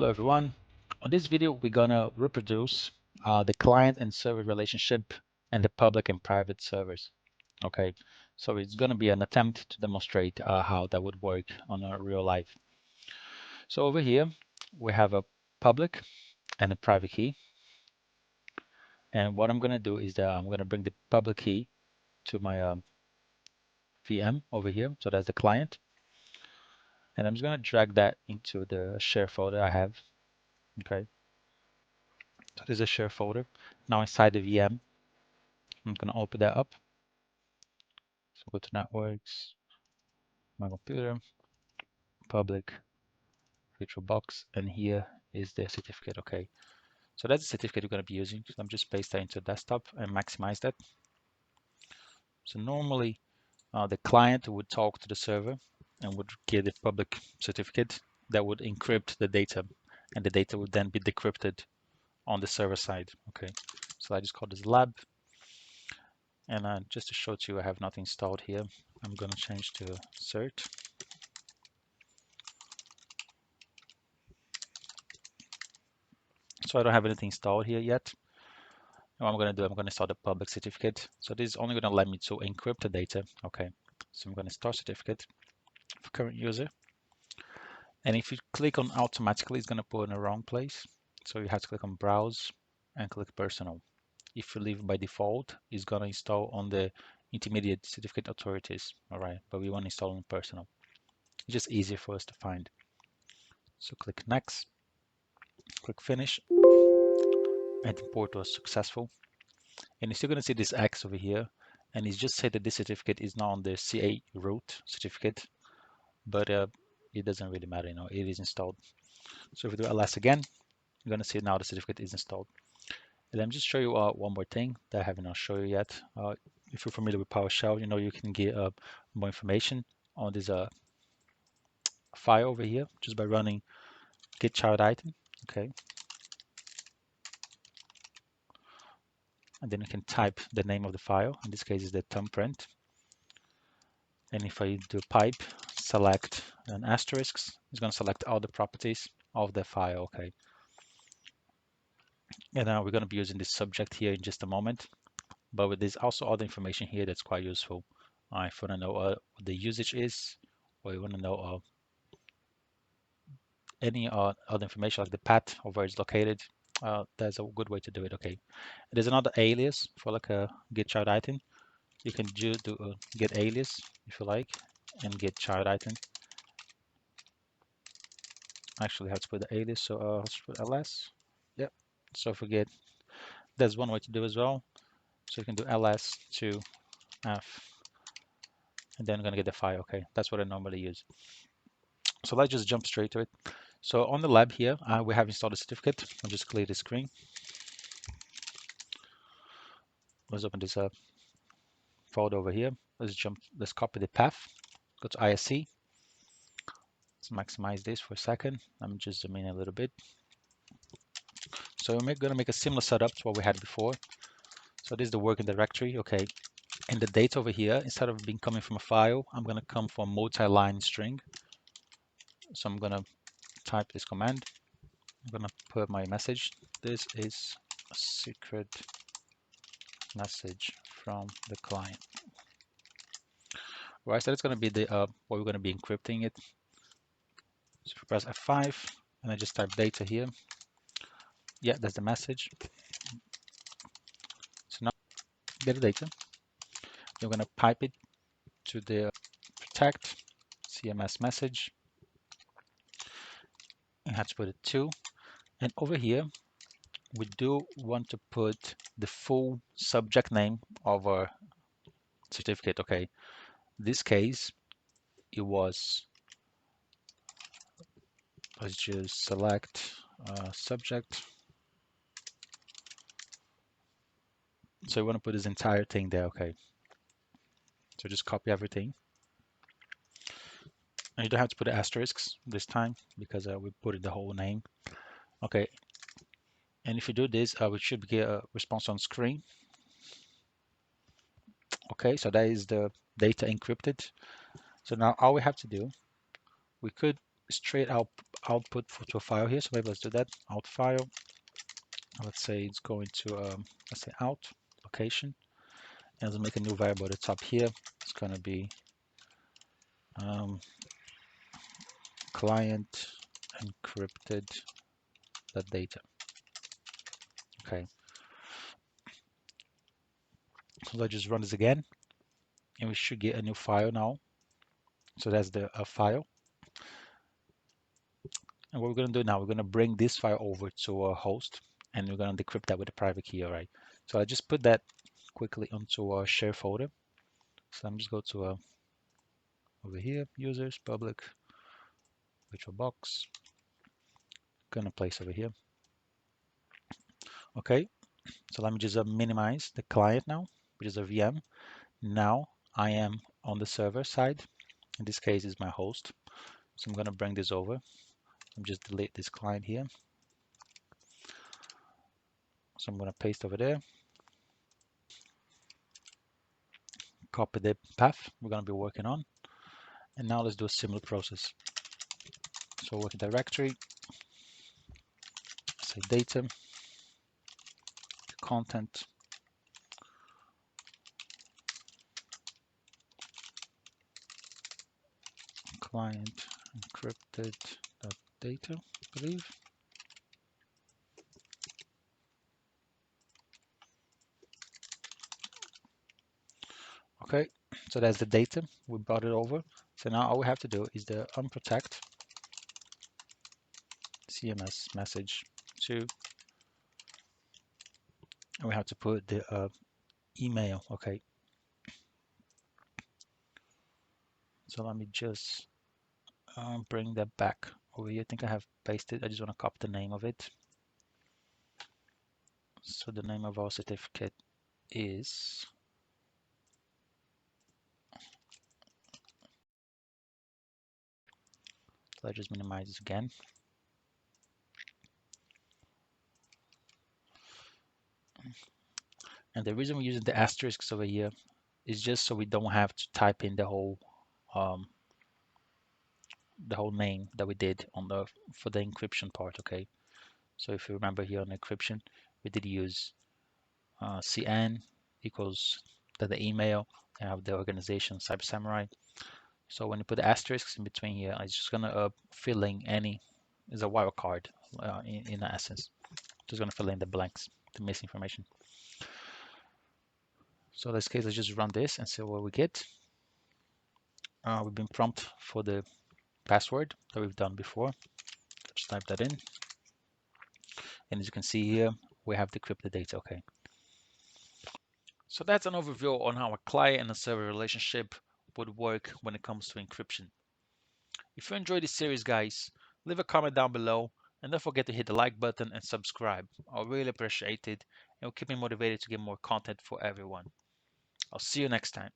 Hello everyone. On this video, we're gonna reproduce the client and server relationship and the public and private servers. Okay, so it's gonna be an attempt to demonstrate how that would work on a real life. So over here, we have a public and a private key. And what I'm gonna do is that I'm gonna bring the public key to my VM over here. So that's the client. And I'm just gonna drag that into the share folder I have. Okay, so there's a share folder. Now inside the VM, I'm going to open that up. So go to networks, my computer, public, virtual box, and here is the certificate. Okay, so that's the certificate we're going to be using. So I'm just paste that into desktop and maximize that. So normally the client would talk to the server and would get the public certificate that would encrypt the data, and the data would then be decrypted on the server side. Okay, so I just call this lab. And just to show to you, I have nothing installed here. I'm going to change to Cert. So I don't have anything installed here yet. And what I'm going to do, I'm going to install the public certificate. So this is only going to let me to encrypt the data. Okay, so I'm going to install certificate for current user. And if you click on automatically, it's going to put in the wrong place. So you have to click on browse and click personal. If you leave by default, it's going to install on the intermediate certificate authorities. All right, but we want to install on personal. It's just easier for us to find. So click next, click finish, and import was successful. And you're still going to see this X over here, and it's just said that this certificate is not on the CA root certificate, but it doesn't really matter, it is installed. So if we do ls again, you're going to see now the certificate is installed. And let me just show you one more thing that I haven't shown you yet. If you're familiar with PowerShell, you can get more information on this file over here just by running git child item. Okay, and then you can type the name of the file. In this case, is the thumbprint. And if I do pipe select an asterisk, it's going to select all the properties of the file. Okay. And now we're going to be using this subject here in just a moment. But there's also other information here that's quite useful. If you want to know what the usage is, or you want to know any other information like the path of where it's located, that's a good way to do it. Okay. There's another alias for like a get child item. You can do a get alias if you like, and get child item. Actually have to put the alias, so let's put ls. Yep. So forget, there's one way to do as well. So you can do ls to f, and then I'm gonna get the file. Okay, that's what I normally use. So let's just jump straight to it. So on the lab here, we have installed a certificate. I'll just clear the screen. Let's open this folder over here. Let's copy the path. Go to ISC. Let's maximize this for a second. Let me just zoom in a little bit. So we're gonna make a similar setup to what we had before. So this is the working directory. Okay. And the data over here, instead of being coming from a file, I'm going to come from a multi-line string. So I'm going to type this command. I'm going to put my message. This is a secret message from the client. Right, so it's going to be the what we're going to be encrypting it. So if we press F5 and I just type data here. Yeah, that's the message. So now get the data. You're going to pipe it to the Protect-CmdMessage. You have to put it 2. And over here, we do want to put the full subject name of our certificate. Okay, this case, it was, let's just select subject. So we want to put this entire thing there. Okay, so just copy everything. And you don't have to put the asterisks this time because we put in the whole name. Okay, and if you do this, we should get a response on screen. Okay, so that is the data encrypted. So now all we have to do, we could straight out output to a file here. So maybe let's do that. Out file. Let's say it's going to let's say out location, and let's make a new variable at the top here. It's going to be client encrypted data. Okay. So let's just run this again, and we should get a new file now. So that's the file. And what we're going to do now, we're going to bring this file over to a host, and we're going to decrypt that with a private key. All right. So I just put that quickly onto our share folder. So I'm just go to over here, users, public, VirtualBox. Gonna place over here. Okay. So let me just minimize the client now, which is a VM. Now I am on the server side. In this case, is my host. So I'm gonna bring this over. I'm just delete this client here. So I'm gonna paste over there. Copy the path we're going to be working on. And now let's do a similar process. So working directory, say data, content, client encrypted data, I believe. Okay, so that's the data. We brought it over. So now all we have to do is the unprotect CMS message 2, and we have to put the email. Okay, so let me just bring that back over here. I think I have pasted. I just want to copy the name of it. So the name of our certificate is so I just minimize this again. And the reason we're using the asterisks over here is just so we don't have to type in um, the whole name that we did on the for the encryption part. Okay, so if you remember here on encryption, we did use CN equals the email and have the organization Cyber Samurai. So when you put the asterisks in between here, it's just gonna fill in any is a wildcard in essence. Just gonna fill in the blanks, the missing information. So in this case, let's just run this and see what we get. We've been prompt for the password that we've done before. Just type that in. And as you can see here, we have decrypted data. Okay. So that's an overview on how a client and a server relationship would work when it comes to encryption. If you enjoyed this series, guys, leave a comment down below and don't forget to hit the like button and subscribe. I'll really appreciate it. It will keep me motivated to get more content for everyone. I'll see you next time.